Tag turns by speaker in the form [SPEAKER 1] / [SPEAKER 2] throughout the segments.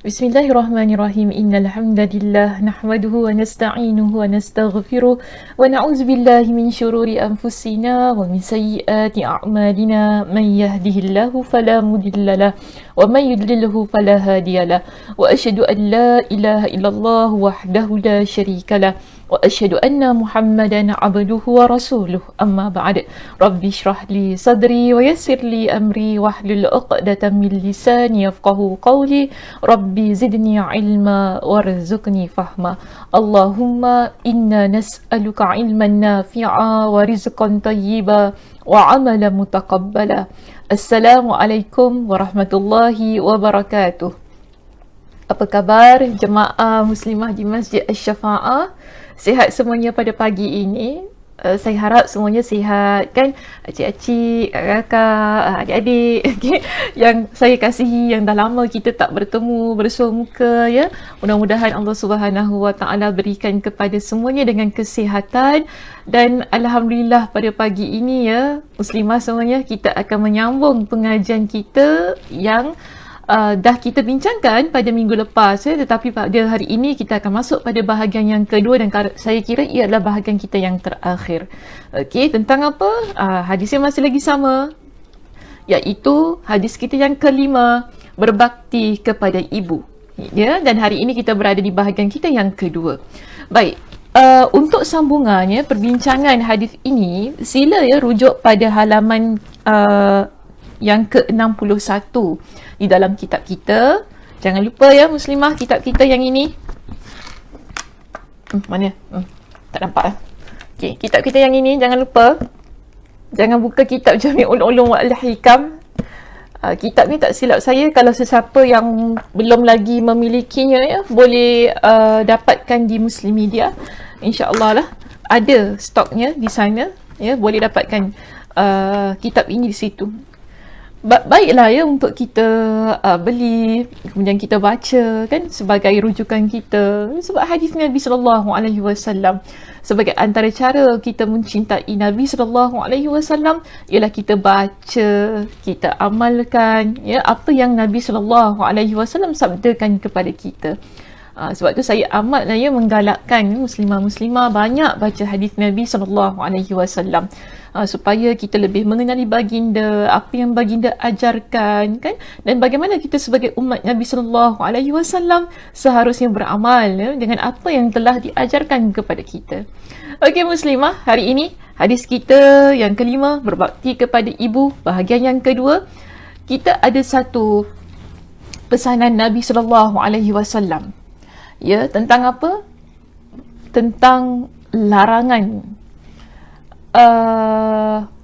[SPEAKER 1] Bismillahirrahmanirrahim. Innal hamdalillah nahmaduhu wa nasta'inuhu wa nastaghfiruh wa na'udzu billahi min shururi anfusina wa min sayyiati a'malina. Man yahdihillahu fala mudilla lahu wa man yudlilhu fala hadiya lahu. Wa asyhadu an la ilaha illallah wahdahu la syarika lahu wa asyhadu anna Muhammadan abduhu wa rasuluh. Amma ba'd. Rabbi shrah li sadri wa yassir li amri wahlul 'uqdatam min lisani yafqahu qawli. Rabbi zidni ilma warzuqni fahma. Allahumma inna nas'aluka ilman nafi'a wa rizqan tayyiba wa amalan mutaqabbala. Assalamualaikum warahmatullahi wabarakatuh. Apa khabar jemaah muslimah di Masjid Asy-Syafa'ah? Sihat semuanya pada pagi ini? Saya harap semuanya sihat kan, acik-acik, kakak, adik-adik okay, yang saya kasihi, yang dah lama kita tak bertemu bersua muka ya. Mudah-mudahan Allah Subhanahu Wa Taala berikan kepada semuanya dengan kesihatan. Dan alhamdulillah pada pagi ini ya muslimah semuanya, kita akan menyambung pengajian kita yang dah kita bincangkan pada minggu lepas ya, tetapi pada hari ini kita akan masuk pada bahagian yang kedua dan saya kira ia adalah bahagian kita yang terakhir. Okey, tentang apa? Hadisnya masih lagi sama, iaitu hadis kita yang kelima, berbakti kepada ibu. Ya, dan hari ini kita berada di bahagian kita yang kedua. Baik, untuk sambungannya perbincangan hadis ini, sila ya rujuk pada halaman yang ke-61 di dalam kitab kita. Jangan lupa ya muslimah, kitab kita yang ini. Mana? Tak nampak. Okey, kitab kita yang ini jangan lupa. Jangan buka kitab Jami'ul Ulum wal Hikam. Kitab ni tak silap saya, kalau sesiapa yang belum lagi memilikinya ya, boleh dapatkan di Muslim Media. InsyaAllah lah ada stoknya di sana ya, boleh dapatkan kitab ini di situ. Baiklah ya untuk kita beli, kemudian kita baca kan sebagai rujukan kita, sebab hadis Nabi sallallahu alaihi wasallam sebagai antara cara kita mencintai Nabi sallallahu alaihi wasallam ialah kita baca, kita amalkan ya apa yang Nabi sallallahu alaihi wasallam sabdakan kepada kita. Sebab tu saya amatlah ya menggalakkan muslimah-muslimah banyak baca hadis Nabi sallallahu alaihi wasallam supaya kita lebih mengenali baginda, apa yang baginda ajarkan kan, dan bagaimana kita sebagai umat Nabi sallallahu alaihi wasallam seharusnya beramal ya, dengan apa yang telah diajarkan kepada kita. Okey muslimah, hari ini hadis kita yang kelima, berbakti kepada ibu, bahagian yang kedua. Kita ada satu pesanan Nabi sallallahu alaihi wasallam. Ya, tentang apa? Tentang larangan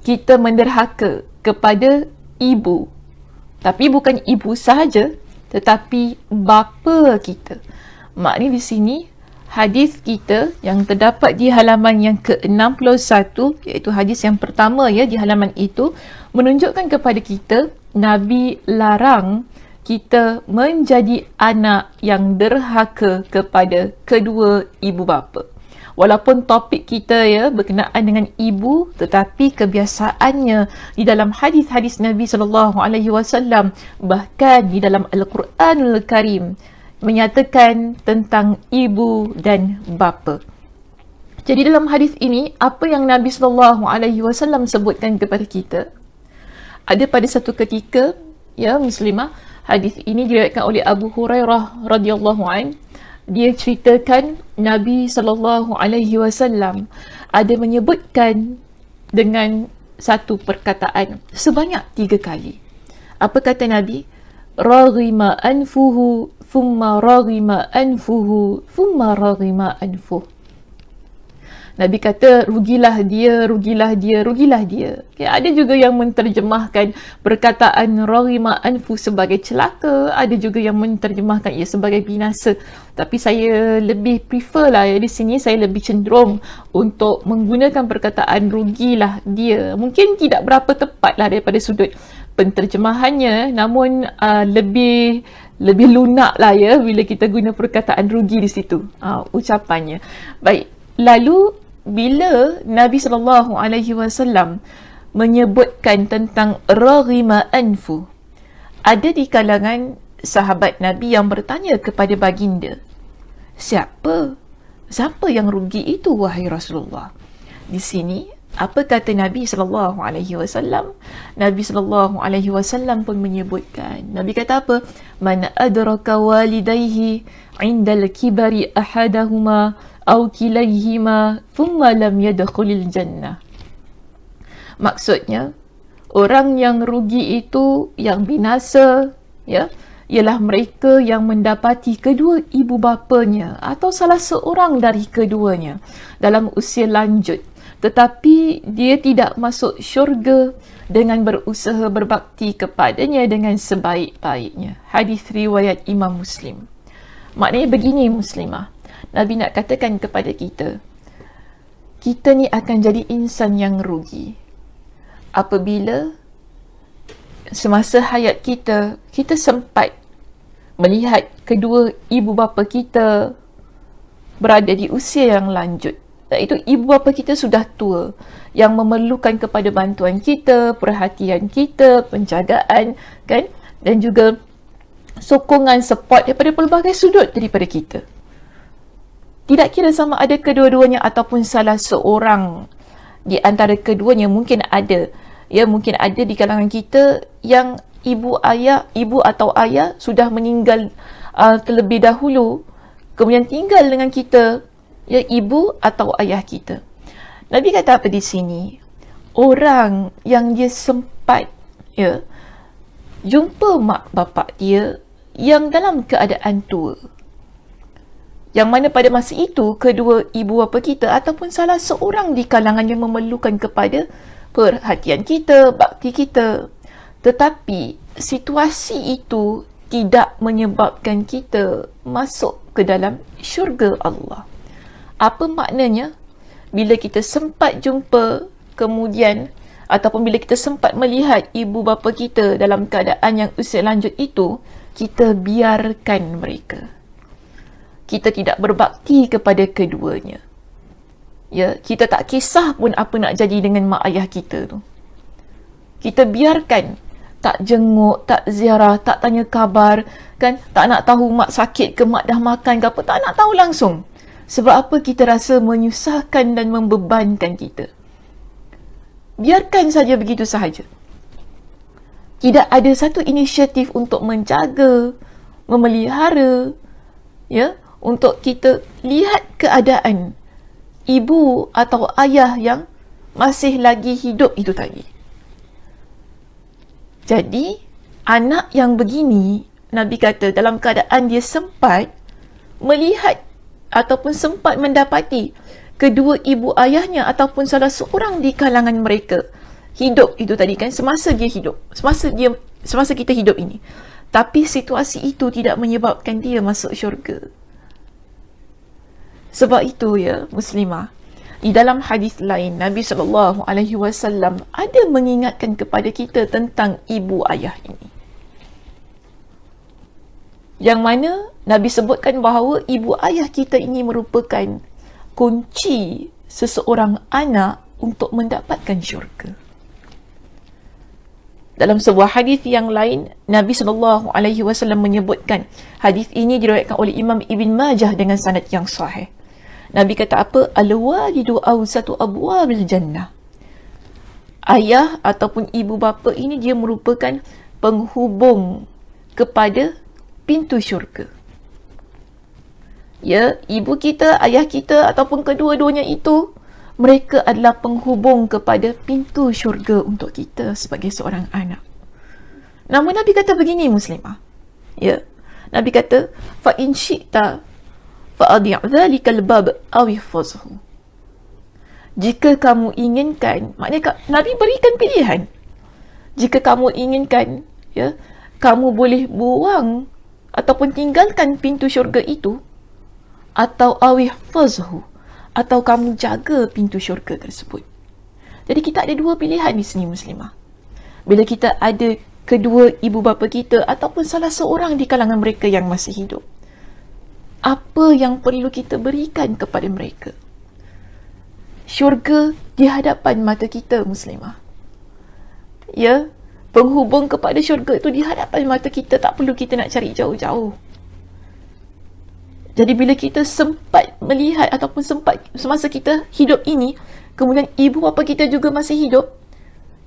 [SPEAKER 1] kita menderhaka kepada ibu. Tapi bukan ibu sahaja, tetapi bapa kita. Maknanya di sini hadis kita yang terdapat di halaman yang ke-61, iaitu hadis yang pertama ya di halaman itu, menunjukkan kepada kita Nabi larang kita menjadi anak yang derhaka kepada kedua ibu bapa. Walaupun topik kita ya berkenaan dengan ibu, tetapi kebiasaannya di dalam hadis-hadis Nabi sallallahu alaihi wasallam, bahkan di dalam Al-Quranul Karim, menyatakan tentang ibu dan bapa. Jadi dalam hadis ini, apa yang Nabi sallallahu alaihi wasallam sebutkan kepada kita, ada pada satu ketika ya muslimah, hadis ini diriwayatkan oleh Abu Hurairah radhiyallahu an. Dia ceritakan Nabi sallallahu alaihi wasallam ada menyebutkan dengan satu perkataan sebanyak 3 kali. Apa kata Nabi? Raghima anfuhu thumma raghima anfuhu thumma raghima anfuhu. Nabi kata rugilah dia, rugilah dia, rugilah dia. Okay, ada juga yang menterjemahkan perkataan raghima anfu sebagai celaka, ada juga yang menterjemahkan ia sebagai binasa. Tapi saya lebih prefer lah ya, di sini saya lebih cenderung untuk menggunakan perkataan rugilah dia. Mungkin tidak berapa tepat lah daripada sudut penterjemahannya, namun lebih lunak lah ya bila kita guna perkataan rugi di situ ucapannya. Baik, lalu bila Nabi sallallahu alaihi wasallam menyebutkan tentang raghima anfu, ada di kalangan sahabat Nabi yang bertanya kepada baginda, siapa yang rugi itu wahai Rasulullah? Di sini apa kata Nabi sallallahu alaihi wasallam? Nabi sallallahu alaihi wasallam pun menyebutkan, Nabi kata apa? Man adraka walidayhi 'inda al-kibari ahadahuma aw kilayhima thumma lam yadkhulil jannah. Maksudnya, orang yang rugi itu, yang binasa, ya, ialah mereka yang mendapati kedua ibu bapanya atau salah seorang dari keduanya dalam usia lanjut, tetapi dia tidak masuk syurga dengan berusaha berbakti kepadanya dengan sebaik-baiknya. Hadis riwayat Imam Muslim. Maknanya begini muslimah, Nabi nak katakan kepada kita, kita ni akan jadi insan yang rugi apabila semasa hayat kita, kita sempat melihat kedua ibu bapa kita berada di usia yang lanjut. Iaitu ibu bapa kita sudah tua, yang memerlukan kepada bantuan kita, perhatian kita, penjagaan, kan? Dan juga sokongan, support daripada pelbagai sudut daripada kita. Tidak kira sama ada kedua-duanya ataupun salah seorang di antara keduanya. Mungkin ada di kalangan kita yang ibu atau ayah sudah meninggal terlebih dahulu, kemudian tinggal dengan kita, ya, ibu atau ayah kita. Nabi kata apa di sini? Orang yang dia sempat, ya, jumpa mak bapak dia yang dalam keadaan tua, yang mana pada masa itu kedua ibu bapa kita ataupun salah seorang di kalangan yang memerlukan kepada perhatian kita, bakti kita, tetapi situasi itu tidak menyebabkan kita masuk ke dalam syurga Allah. Apa maknanya? Bila kita sempat jumpa, kemudian ataupun bila kita sempat melihat ibu bapa kita dalam keadaan yang usia lanjut itu, kita biarkan mereka. Kita tidak berbakti kepada keduanya. Ya, kita tak kisah pun apa nak jadi dengan mak ayah kita tu. Kita biarkan, tak jenguk, tak ziarah, tak tanya khabar, kan? Tak nak tahu mak sakit ke, mak dah makan ke apa, tak nak tahu langsung. Sebab apa? Kita rasa menyusahkan dan membebankan kita. Biarkan saja begitu sahaja. Tidak ada satu inisiatif untuk menjaga, memelihara, ya, untuk kita lihat keadaan ibu atau ayah yang masih lagi hidup itu tadi. Jadi, anak yang begini, Nabi kata dalam keadaan dia sempat melihat ataupun sempat mendapati kedua ibu ayahnya ataupun salah seorang di kalangan mereka hidup itu tadi, kan, semasa dia hidup, semasa kita hidup ini. Tapi situasi itu tidak menyebabkan dia masuk syurga. Sebab itu, ya muslimah, di dalam hadis lain Nabi SAW ada mengingatkan kepada kita tentang ibu ayah ini, yang mana Nabi sebutkan bahawa ibu ayah kita ini merupakan kunci seseorang anak untuk mendapatkan syurga. Dalam sebuah hadis yang lain, Nabi SAW menyebutkan, hadis ini diriwayatkan oleh Imam Ibn Majah dengan sanad yang sahih. Nabi kata apa? Al-walidu awsatu abwabil jannah. Ayah ataupun ibu bapa ini dia merupakan penghubung kepada pintu syurga. Ya, ibu kita, ayah kita ataupun kedua-duanya itu, mereka adalah penghubung kepada pintu syurga untuk kita sebagai seorang anak. Namun Nabi kata begini muslimah. Ya. Nabi kata, fa in syi'ta fa'adi' dhalikal bab aw ihfazhu. Jika kamu inginkan, maknanya Nabi berikan pilihan. Jika kamu inginkan, ya, kamu boleh buang ataupun tinggalkan pintu syurga itu, atau aw ihfazhu, atau kamu jaga pintu syurga tersebut. Jadi kita ada dua pilihan di sini muslimah. Bila kita ada kedua ibu bapa kita ataupun salah seorang di kalangan mereka yang masih hidup, apa yang perlu kita berikan kepada mereka? Syurga di hadapan mata kita muslimah. Ya, penghubung kepada syurga itu di hadapan mata kita, tak perlu kita nak cari jauh-jauh. Jadi bila kita sempat melihat ataupun sempat semasa kita hidup ini, kemudian ibu bapa kita juga masih hidup,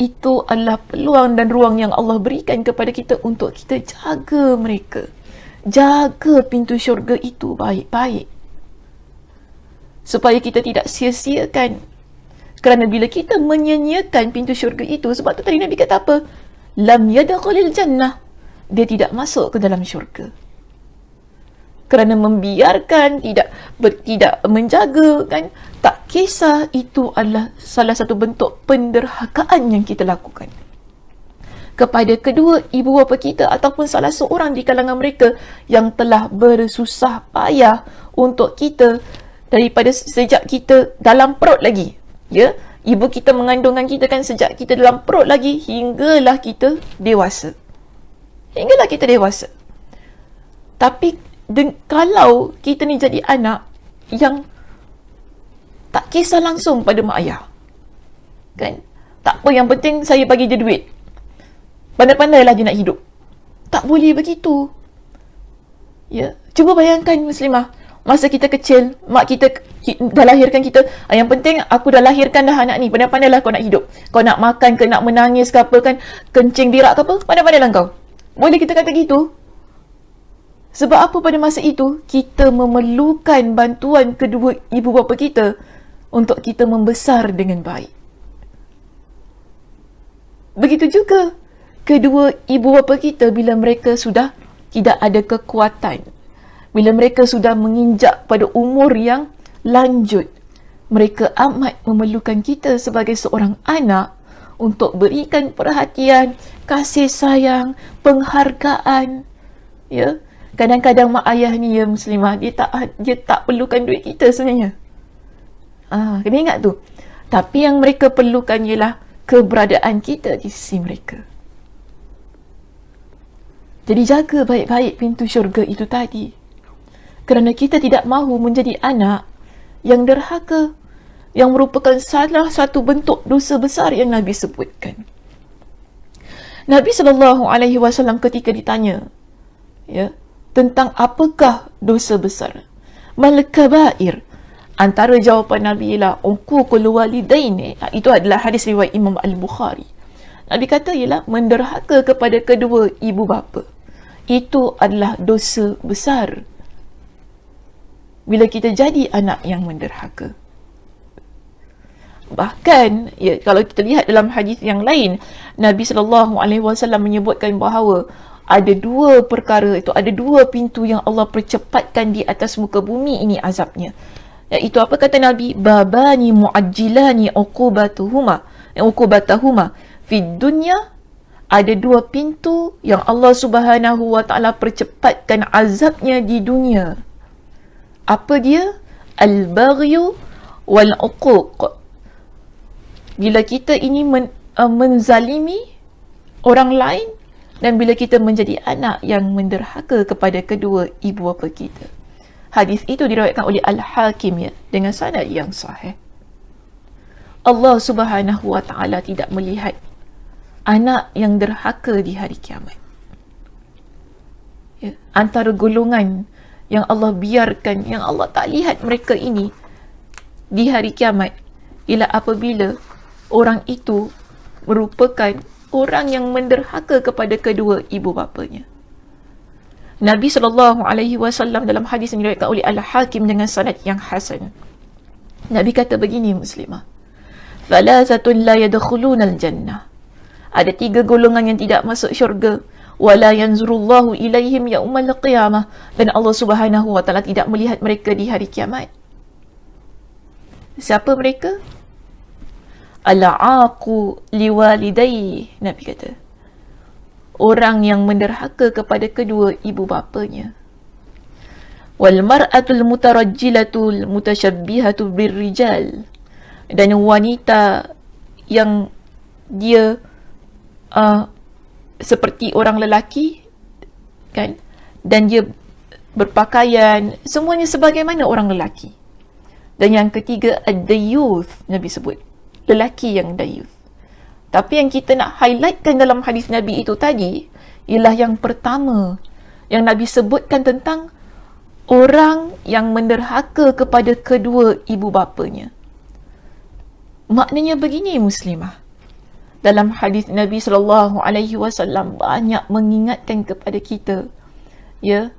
[SPEAKER 1] itu adalah peluang dan ruang yang Allah berikan kepada kita untuk kita jaga mereka. Jaga pintu syurga itu baik-baik. Supaya kita tidak sia-siakan. Kerana bila kita menyia-nyiakan pintu syurga itu, sebab tu tadi Nabi kata apa? Lam yadkhulil jannah. Dia tidak masuk ke dalam syurga. Kerana membiarkan, tidak menjaga, kan, tak kisah, itu adalah salah satu bentuk penderhakaan yang kita lakukan kepada kedua ibu bapa kita ataupun salah seorang di kalangan mereka yang telah bersusah payah untuk kita daripada sejak kita dalam perut lagi, ya. Ibu kita mengandungkan kita kan sejak kita dalam perut lagi hinggalah kita dewasa. Tapi kalau kita ni jadi anak yang tak kisah langsung pada mak ayah, kan, tak apa, yang penting saya bagi dia duit, pandai-pandailah dia nak hidup. Tak boleh begitu, ya. Cuba bayangkan muslimah, masa kita kecil, mak kita dah lahirkan kita, yang penting aku dah lahirkan dah anak ni, pandai-pandailah kau nak hidup. Kau nak makan ke, nak menangis ke apa, kan, kencing berak ke apa, pandai-pandailah kau. Boleh kita kata gitu? Sebab apa, pada masa itu kita memerlukan bantuan kedua ibu bapa kita untuk kita membesar dengan baik. Begitu juga kedua ibu bapa kita bila mereka sudah tidak ada kekuatan, bila mereka sudah menginjak pada umur yang lanjut, mereka amat memerlukan kita sebagai seorang anak untuk berikan perhatian, kasih sayang, penghargaan, ya. Kadang-kadang mak ayah ni, ya muslimah, dia tak perlukan duit kita sebenarnya. Kena ingat tu. Tapi yang mereka perlukan ialah keberadaan kita di sisi mereka. Jadi jaga baik-baik pintu syurga itu tadi. Kerana kita tidak mahu menjadi anak yang derhaka, yang merupakan salah satu bentuk dosa besar yang Nabi sebutkan. Nabi SAW ketika ditanya, ya, tentang apakah dosa besar, mal kabair, antara jawapan Nabi ialah uququl walidain. Itu adalah hadis riwayat Imam Al-Bukhari. Nabi kata ialah menderhaka kepada kedua ibu bapa. Itu adalah dosa besar bila kita jadi anak yang menderhaka. Bahkan, ya, kalau kita lihat dalam hadis yang lain, Nabi SAW menyebutkan bahawa ada dua perkara itu, ada dua pintu yang Allah percepatkan di atas muka bumi ini azabnya. Iaitu apa kata Nabi? Babani muajjilani uqubatahuma fid dunya. Ada dua pintu yang Allah Subhanahu wa taala percepatkan azabnya di dunia. Apa dia? Al-baghyu wal uquq. Bila kita ini menzalimi orang lain, dan bila kita menjadi anak yang menderhaka kepada kedua ibu bapa kita. Hadis itu diriwayatkan oleh Al-Hakim, ya, dengan sanad yang sahih. Allah Subhanahu wa taala tidak melihat anak yang derhaka di hari kiamat. Ya, antara golongan yang Allah biarkan, yang Allah tak lihat mereka ini di hari kiamat, ialah apabila orang itu merupakan orang yang menderhaka kepada kedua ibu bapanya. Nabi SAW dalam hadis yang diriwayatkan oleh Al-Hakim dengan sanad yang hasan, Nabi kata begini muslimah, Thalathatun la yadkhulunal jannah. Ada tiga golongan yang tidak masuk syurga. Wala yanzurullahu ilaihim yaumal qiyamah. Dan Allah Subhanahu wa taala tidak melihat mereka di hari kiamat. Siapa mereka? Al-aqu liwalidayhi. Nabi kata, orang yang menderhaka kepada kedua ibu bapanya. Wal mar'atul mutarajjilatul mutasyabbihatu birrijal. Dan wanita yang dia seperti orang lelaki, kan, dan dia berpakaian semuanya sebagaimana orang lelaki. Dan yang ketiga, ad-dayuth, Nabi sebut lelaki yang dayuth. Tapi yang kita nak highlightkan dalam hadis Nabi itu tadi ialah yang pertama yang Nabi sebutkan tentang orang yang menderhaka kepada kedua ibu bapanya. Maknanya begini muslimah. Dalam hadis Nabi SAW banyak mengingatkan kepada kita, ya,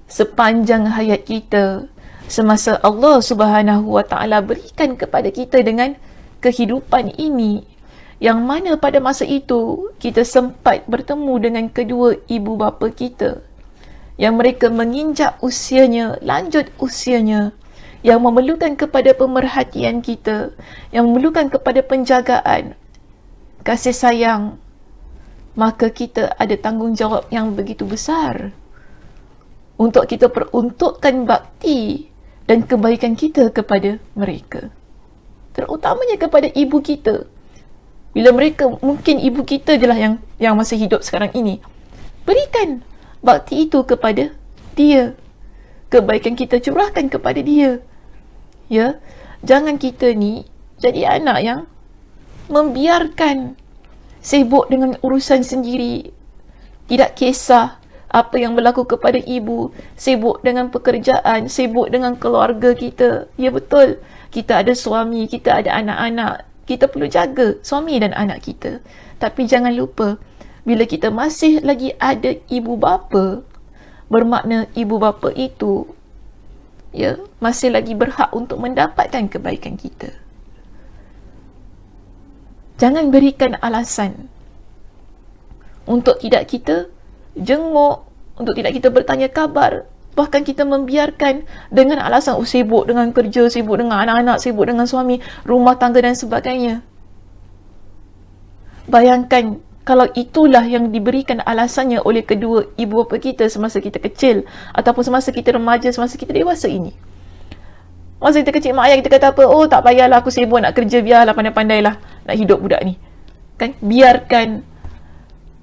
[SPEAKER 1] sepanjang hayat kita, semasa Allah Subhanahu Wa Taala berikan kepada kita dengan kehidupan ini, yang mana pada masa itu kita sempat bertemu dengan kedua ibu bapa kita, yang mereka menginjak usianya, lanjut usianya, yang memerlukan kepada pemerhatian kita, yang memerlukan kepada penjagaan, kasih sayang, maka kita ada tanggungjawab yang begitu besar untuk kita peruntukkan bakti dan kebaikan kita kepada mereka, terutamanya kepada ibu kita. Bila mereka, mungkin ibu kita je lah yang masih hidup sekarang ini, berikan bakti itu kepada dia, kebaikan kita curahkan kepada dia, ya. Jangan kita ni jadi anak yang membiarkan sibuk dengan urusan sendiri, tidak kisah apa yang berlaku kepada ibu, sibuk dengan pekerjaan, sibuk dengan keluarga kita. Ya betul, kita ada suami, kita ada anak-anak, kita perlu jaga suami dan anak kita. Tapi jangan lupa, bila kita masih lagi ada ibu bapa, bermakna ibu bapa itu, ya, masih lagi berhak untuk mendapatkan kebaikan kita. Jangan berikan alasan untuk tidak kita jenguk, untuk tidak kita bertanya kabar, bahkan kita membiarkan dengan alasan sibuk dengan kerja, sibuk dengan anak-anak, sibuk dengan suami, rumah tangga dan sebagainya. Bayangkan kalau itulah yang diberikan alasannya oleh kedua ibu bapa kita semasa kita kecil, ataupun semasa kita remaja, semasa kita dewasa ini. Masa kita kecil, mak ayah kita kata apa? Oh, tak payahlah, aku sibuk nak kerja, biarlah, pandai-pandailah nak hidup budak ni. Kan? Biarkan.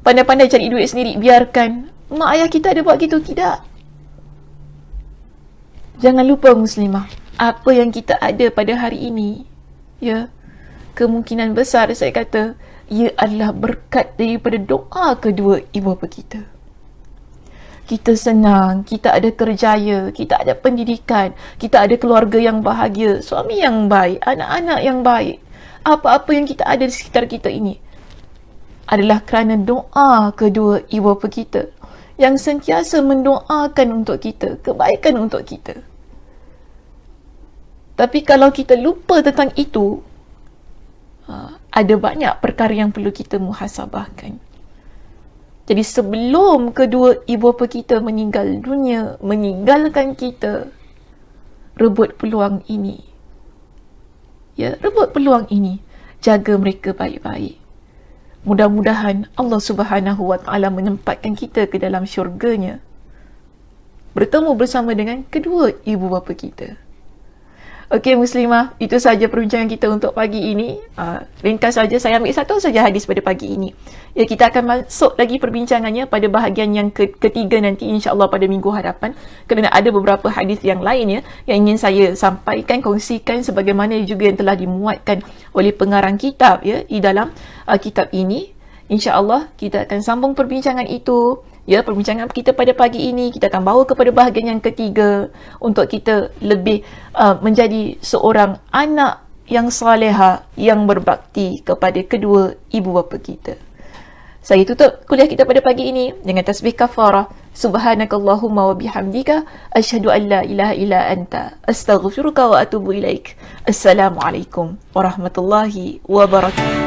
[SPEAKER 1] Pandai-pandai cari duit sendiri, biarkan. Mak ayah kita ada buat gitu? Tidak. Jangan lupa muslimah, apa yang kita ada pada hari ini, ya, kemungkinan besar saya kata, ia adalah berkat daripada doa kedua ibu bapa kita. Kita senang, kita ada kerjaya, kita ada pendidikan, kita ada keluarga yang bahagia, suami yang baik, anak-anak yang baik. Apa-apa yang kita ada di sekitar kita ini adalah kerana doa kedua ibu bapa kita yang sentiasa mendoakan untuk kita, kebaikan untuk kita. Tapi kalau kita lupa tentang itu, ada banyak perkara yang perlu kita muhasabahkan. Jadi sebelum kedua ibu bapa kita meninggal dunia, meninggalkan kita, rebut peluang ini. Ya, rebut peluang ini. Jaga mereka baik-baik. Mudah-mudahan Allah Subhanahu Wa Taala menempatkan kita ke dalam syurganya, bertemu bersama dengan kedua ibu bapa kita. Okey muslimah, itu saja perbincangan kita untuk pagi ini. Ringkas saja, saya ambil satu saja hadis pada pagi ini. Ya, kita akan masuk lagi perbincangannya pada bahagian yang ketiga nanti insya-Allah pada minggu hadapan, kerana ada beberapa hadis yang lain, ya, yang ingin saya sampaikan, kongsikan, sebagaimana juga yang telah dimuatkan oleh pengarang kitab, ya, di dalam kitab ini. InsyaAllah kita akan sambung perbincangan itu. Ya, perbincangan kita pada pagi ini kita akan bawa kepada bahagian yang ketiga untuk kita lebih menjadi seorang anak yang saleha, yang berbakti kepada kedua ibu bapa kita. Saya tutup kuliah kita pada pagi ini dengan tasbih kafarah. Subhanakallahumma wa bihamdika asyhadu an la ilaha illa anta astaghfiruka wa atubu ilaik. Assalamualaikum warahmatullahi wabarakatuh.